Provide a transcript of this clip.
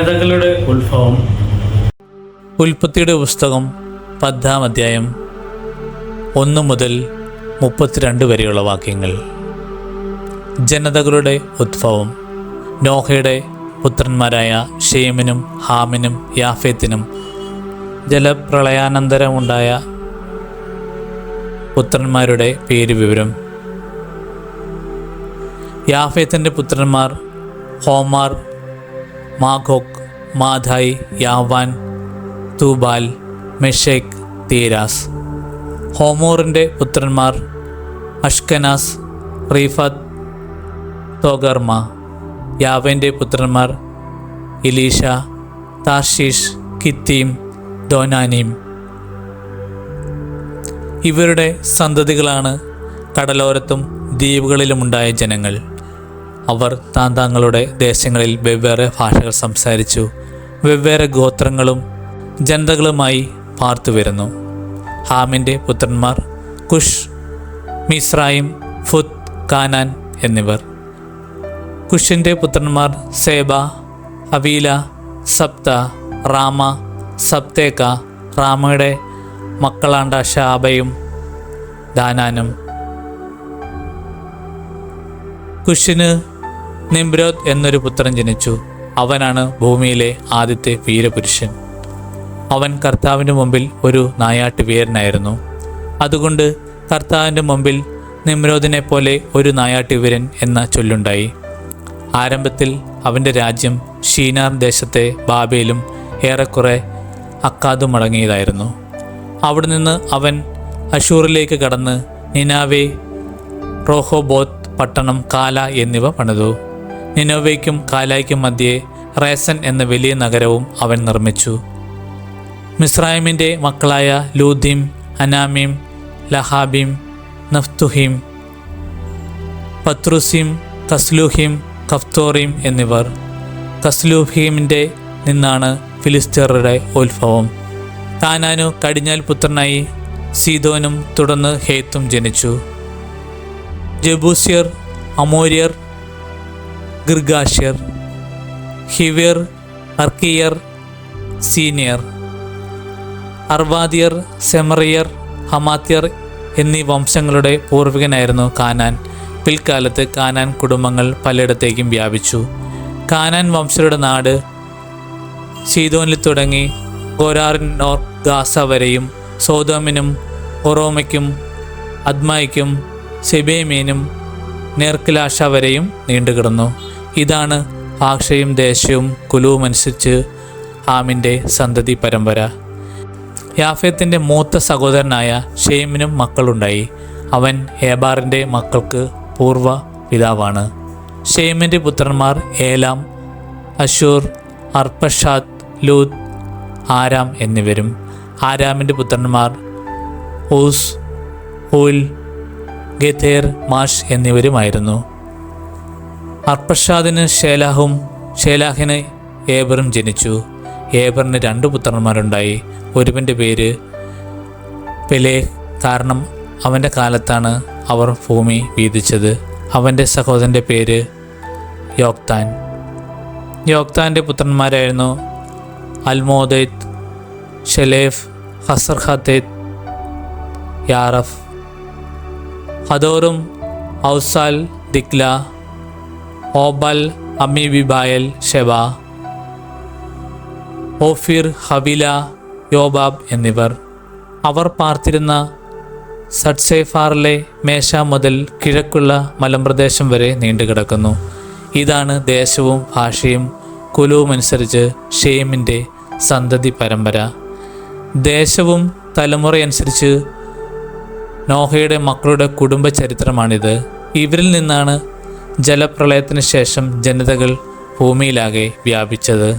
ജനതകളുടെ ഉത്ഭവം. ഉൽപ്പത്തിയുടെ പുസ്തകം 10-ാം അധ്യായം 1 മുതൽ 32 വരെയുള്ള വാക്യങ്ങൾ. ജനതകളുടെ ഉദ്ഭവം. നോഹയുടെ പുത്രന്മാരായ ഷേമിനും ഹാമിനും യാഫേത്തിനും ജലപ്രളയാനന്തരമുണ്ടായ പുത്രന്മാരുടെ പേര് വിവരം. യാഫേത്തിൻ്റെ പുത്രന്മാർ ഹോമാർ, മാഗോഗ്, മാധായ്, യാവാൻ, തൂബാൽ, മെഷേക്, തീരാസ്. ഹോമോറിൻ്റെ പുത്രന്മാർ അഷ്കനാസ്, റീഫത്ത്, തോഗർമ. യാവേൻ്റെ പുത്രന്മാർ ഇലീഷ, താർഷീഷ്, കിത്തീം, ദോനാനീം. ഇവരുടെ സന്തതികളാണ് കടലോരത്തും ദ്വീപുകളിലുമുണ്ടായ ജനങ്ങൾ. അവർ താന്താങ്ങളുടെ ദേശങ്ങളിൽ വെവ്വേറെ ഭാഷകൾ സംസാരിച്ചു വെവ്വേറെ ഗോത്രങ്ങളും ജനതകളുമായി പാർത്തുവരുന്നു. ഹാമിൻ്റെ പുത്രന്മാർ കുഷ്, മിസ്രൈം, ഫുത്ത്, കാനാൻ എന്നിവർ. കുഷിൻ്റെ പുത്രന്മാർ സേബ, ഹവീല, സപ്ത, റാമ, സപ്തേക്ക. റാമയുടെ മക്കളാണ്ട ഷാബയും ദാനാനും. കുഷിന് നിമ്രോദ് എന്നൊരു പുത്രൻ ജനിച്ചു. അവനാണ് ഭൂമിയിലെ ആദ്യത്തെ വീരപുരുഷൻ. അവൻ കർത്താവിൻ്റെ മുമ്പിൽ ഒരു നായാട്ട് വീരനായിരുന്നു. അതുകൊണ്ട് കർത്താവിൻ്റെ മുമ്പിൽ നിമ്രോദിനെ പോലെ ഒരു നായാട്ട് വീരൻ എന്ന ചൊല്ലുണ്ടായി. ആരംഭത്തിൽ അവൻ്റെ രാജ്യം ഷീനാർ ദേശത്തെ ബാബേലും ഏറെക്കുറെ അക്കാദും അടങ്ങിയതായിരുന്നു. അവിടെ നിന്ന് അവൻ അശൂറിലേക്ക് കടന്ന് നിനാവെ, റോഹോബോത്ത് പട്ടണം, കാല എന്നിവ പണിതു. നിനോവയ്ക്കും കാലായ്ക്കും മധ്യേ റേസൻ എന്ന വലിയ നഗരവും അവൻ നിർമ്മിച്ചു. മിസ്രൈമിൻ്റെ മക്കളായ ലൂദീം, അനാമീം, ലഹാബീം, നഫ്തുഹീം, പത്രൂസീം, കസ്ലൂഹീം, കഫ്തോറീം എന്നിവർ. കസ്ലൂഹീമിൻ്റെ നിന്നാണ് ഫിലിസ്തീയരുടെ ഉത്ഭവം. കാനാനു കടിഞ്ഞാൽ പുത്രനായി സീദോനും തുടർന്ന് ഹേത്തും ജനിച്ചു. ജബൂസ്യർ, അമോര്യർ, ഗിർഗാഷ്യർ, ഹിവ്യർ, അർക്കിയർ, സീനിയർ, അർവാദിയർ, സെമറിയർ, ഹമാത്യർ എന്നീ വംശങ്ങളുടെ പൂർവികനായിരുന്നു കാനാൻ. പിൽക്കാലത്ത് കാനാൻ കുടുംബങ്ങൾ പലയിടത്തേക്കും വ്യാപിച്ചു. കാനാൻ വംശരുടെ നാട് സീദോനിൽ തുടങ്ങി ഗോരാറിനോർ ഗാസ വരെയും സോദോമിനും ഒറോമയ്ക്കും അദ്മായ്ക്കും സെബേമീനും നേർക്കിലാഷ വരെയും നീണ്ടുകിടന്നു. ഇതാണ് ഭാഷയും ദേശവും കുലവും അനുസരിച്ച് ഹാമിൻ്റെ സന്തതി പരമ്പര. യാഫേത്തിൻ്റെ മൂത്ത സഹോദരനായ ഷേമിനും മക്കളുണ്ടായി. അവൻ ഏബാറിൻ്റെ മക്കൾക്ക് പൂർവ്വ പിതാവാണ്. ഷേമിൻ്റെ പുത്രന്മാർ ഏലാം, അശൂർ, അർപ്പഷാദ്, ലൂദ്, ആരാം എന്നിവരും. ആരാമിൻ്റെ പുത്രന്മാർ ഊസ്, ഹൂൽ, ഗെതേർ, മാഷ് എന്നിവരുമായിരുന്നു. അർപ്പഷാദിന് ഷേലാഹും ഷേലാഹിന് ഏബറും ജനിച്ചു. ഏബറിന് 2 പുത്രന്മാരുണ്ടായി. ഒരുവൻ്റെ പേര് പെലേഹ്, കാരണം അവൻ്റെ കാലത്താണ് അവർ ഭൂമി വീതിച്ചത്. അവൻ്റെ സഹോദരൻ്റെ പേര് യോക്താൻ. യോക്താൻ്റെ പുത്രന്മാരായിരുന്നു അൽമോദേത്ത്, ഷെലേഫ്, ഹസർഹത്തേത്ത്, യാറഫ്. ഹദോറും ഔസാൽ, ദിക്ല, ഓബൽ, അമീബിബായൽ, ഷെബ, ഓഫിർ, ഹവില, യോബാബ് എന്നിവർ. അവർ പാർത്തിരുന്ന സട്സേഫാറിലെ മേശ മുതൽ കിഴക്കുള്ള മലമ്പ്രദേശം വരെ നീണ്ടുകിടക്കുന്നു. ഇതാണ് ദേശവും ഭാഷയും കുലവും അനുസരിച്ച് ഷേമിൻ്റെ സന്തതി പരമ്പര. ദേശവും തലമുറയനുസരിച്ച് നോഹയുടെ മക്കളുടെ കുടുംബ ചരിത്രമാണിത്. ഇവരിൽ നിന്നാണ് ജലപ്രളയത്തിന് ശേഷം ജനതകൾ ഭൂമിയിലാകെ വ്യാപിച്ചത്.